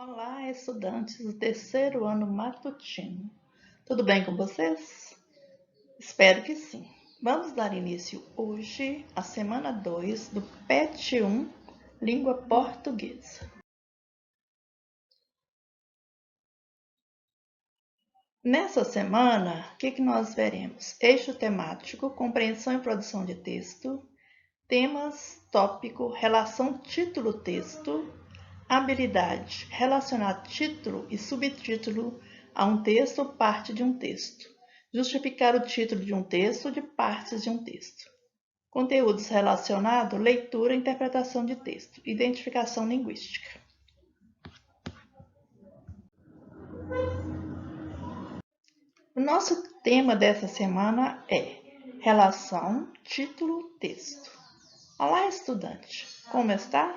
Olá, estudantes do terceiro ano matutino. Tudo bem com vocês? Espero que sim. Vamos dar início hoje à semana 2 do PET 1, Língua Portuguesa. Nessa semana, o que nós veremos? Eixo temático, compreensão e produção de texto, temas, tópico, relação título-texto, habilidade, relacionar título e subtítulo a um texto ou parte de um texto. Justificar o título de um texto ou de partes de um texto. Conteúdos relacionados, leitura e interpretação de texto. Identificação linguística. O nosso tema dessa semana é relação, título, texto. Olá, estudante! Como está?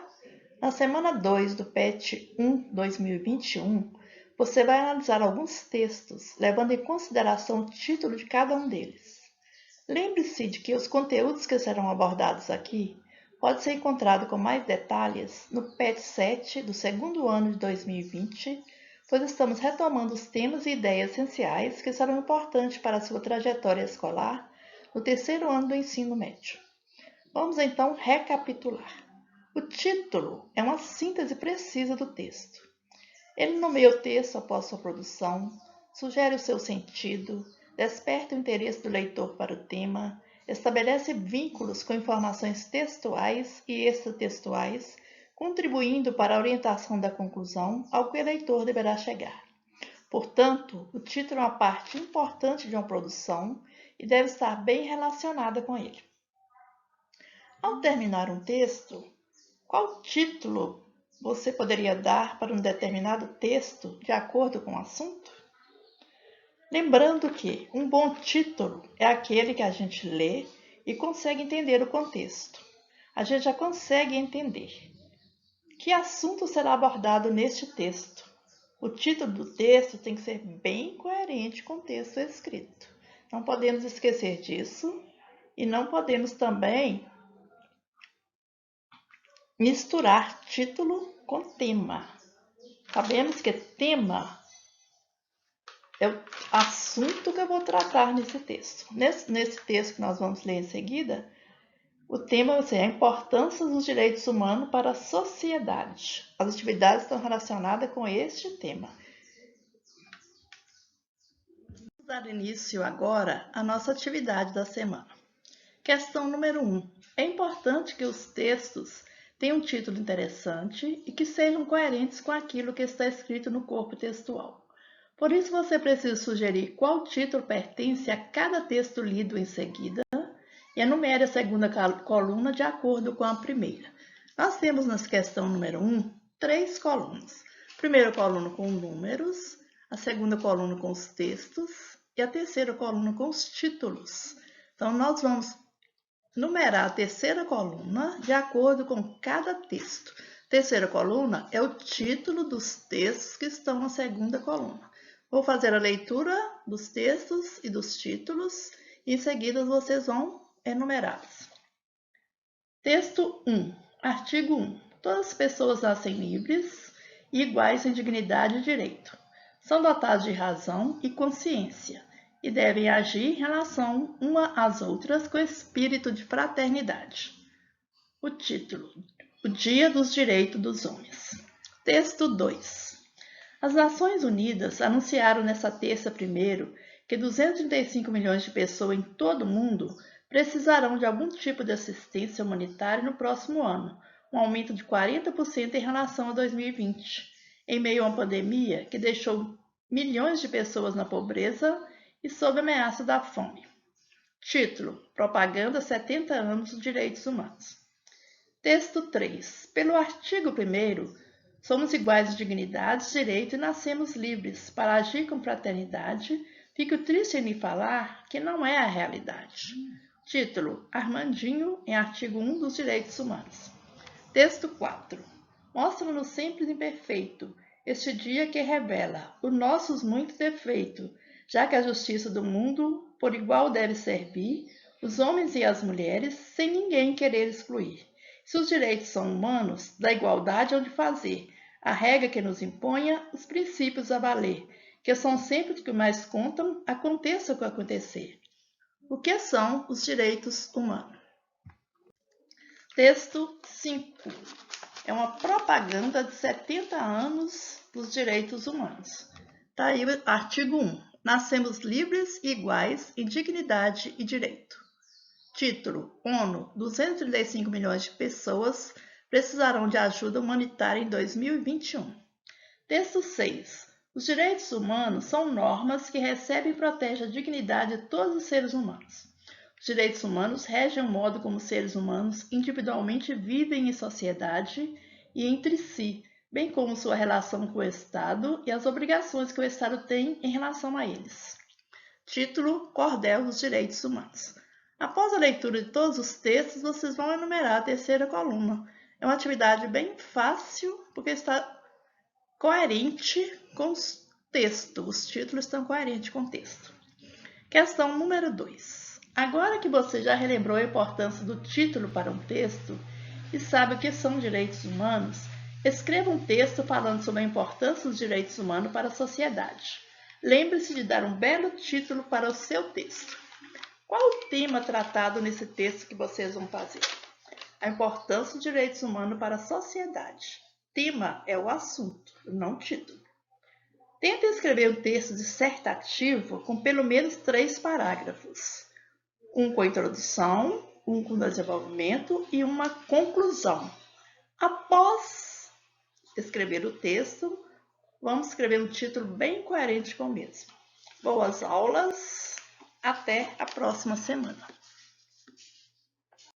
Na semana 2 do PET 1 2021, você vai analisar alguns textos, levando em consideração o título de cada um deles. Lembre-se de que os conteúdos que serão abordados aqui podem ser encontrados com mais detalhes no PET 7 do segundo ano de 2020, pois estamos retomando os temas e ideias essenciais que serão importantes para a sua trajetória escolar no terceiro ano do ensino médio. Vamos então recapitular. O título é uma síntese precisa do texto. Ele nomeia o texto após sua produção, sugere o seu sentido, desperta o interesse do leitor para o tema, estabelece vínculos com informações textuais e extratextuais, contribuindo para a orientação da conclusão ao que o leitor deverá chegar. Portanto, o título é uma parte importante de uma produção e deve estar bem relacionada com ele. Ao terminar um texto, qual título você poderia dar para um determinado texto de acordo com o assunto? Lembrando que um bom título é aquele que a gente lê e consegue entender o contexto. A gente já consegue entender que assunto será abordado neste texto. O título do texto tem que ser bem coerente com o texto escrito. Não podemos esquecer disso e não podemos também misturar título com tema. Sabemos que tema é o assunto que eu vou tratar nesse texto. Nesse texto que nós vamos ler em seguida, o tema vai ser a importância dos direitos humanos para a sociedade. As atividades estão relacionadas com este tema. Vamos dar início agora à nossa atividade da semana. Questão número 1. É importante que os textos tenham um título interessante e que sejam coerentes com aquilo que está escrito no corpo textual. Por isso, você precisa sugerir qual título pertence a cada texto lido em seguida e enumere a segunda coluna de acordo com a primeira. Nós temos na questão número 1 três colunas. A primeira coluna com números, a segunda coluna com os textos e a terceira coluna com os títulos. Então, nós vamos numerar a terceira coluna de acordo com cada texto. Terceira coluna é o título dos textos que estão na segunda coluna. Vou fazer a leitura dos textos e dos títulos e em seguida vocês vão enumerá-los. Texto 1. Artigo 1. Todas as pessoas nascem livres e iguais em dignidade e direito. São dotadas de razão e consciência e devem agir em relação uma às outras com espírito de fraternidade. O título: O Dia dos Direitos dos Homens. Texto 2. As Nações Unidas anunciaram nesta terça primeiro que 235 milhões de pessoas em todo o mundo precisarão de algum tipo de assistência humanitária no próximo ano, um aumento de 40% em relação a 2020, em meio a uma pandemia que deixou milhões de pessoas na pobreza e sob ameaça da fome. Título: Propaganda 70 anos dos direitos humanos. Texto 3. Pelo artigo 1º, somos iguais de dignidade, direito e nascemos livres. Para agir com fraternidade, fico triste em lhe falar que não é a realidade. Título: Armandinho, em artigo 1 dos direitos humanos. Texto 4. Mostra-nos sempre imperfeito, este dia que revela os nossos muitos defeitos, já que a justiça do mundo por igual deve servir os homens e as mulheres, sem ninguém querer excluir. Se os direitos são humanos, da igualdade hão de fazer, a regra que nos imponha, os princípios a valer, que são sempre os que mais contam, aconteça o que acontecer. O que são os direitos humanos? Texto 5. É uma propaganda de 70 anos dos direitos humanos. Está aí o artigo 1. Nascemos livres e iguais em dignidade e direito. Título: ONU, 235 milhões de pessoas precisarão de ajuda humanitária em 2021. Texto 6. Os direitos humanos são normas que recebem e protegem a dignidade de todos os seres humanos. Os direitos humanos regem o modo como os seres humanos individualmente vivem em sociedade e entre si, bem como sua relação com o Estado e as obrigações que o Estado tem em relação a eles. Título: Cordel dos Direitos Humanos. Após a leitura de todos os textos, vocês vão enumerar a terceira coluna. É uma atividade bem fácil, porque está coerente com os textos. Os títulos estão coerentes com o texto. Questão número 2. Agora que você já relembrou a importância do título para um texto e sabe o que são direitos humanos, escreva um texto falando sobre a importância dos direitos humanos para a sociedade. Lembre-se de dar um belo título para o seu texto. Qual o tema tratado nesse texto que vocês vão fazer? A importância dos direitos humanos para a sociedade. Tema é o assunto, não o título. Tente escrever um texto dissertativo com pelo menos 3 parágrafos. Um com a introdução, um com desenvolvimento e uma conclusão. Após escrever o texto, vamos escrever um título bem coerente com o mesmo. Boas aulas, até a próxima semana.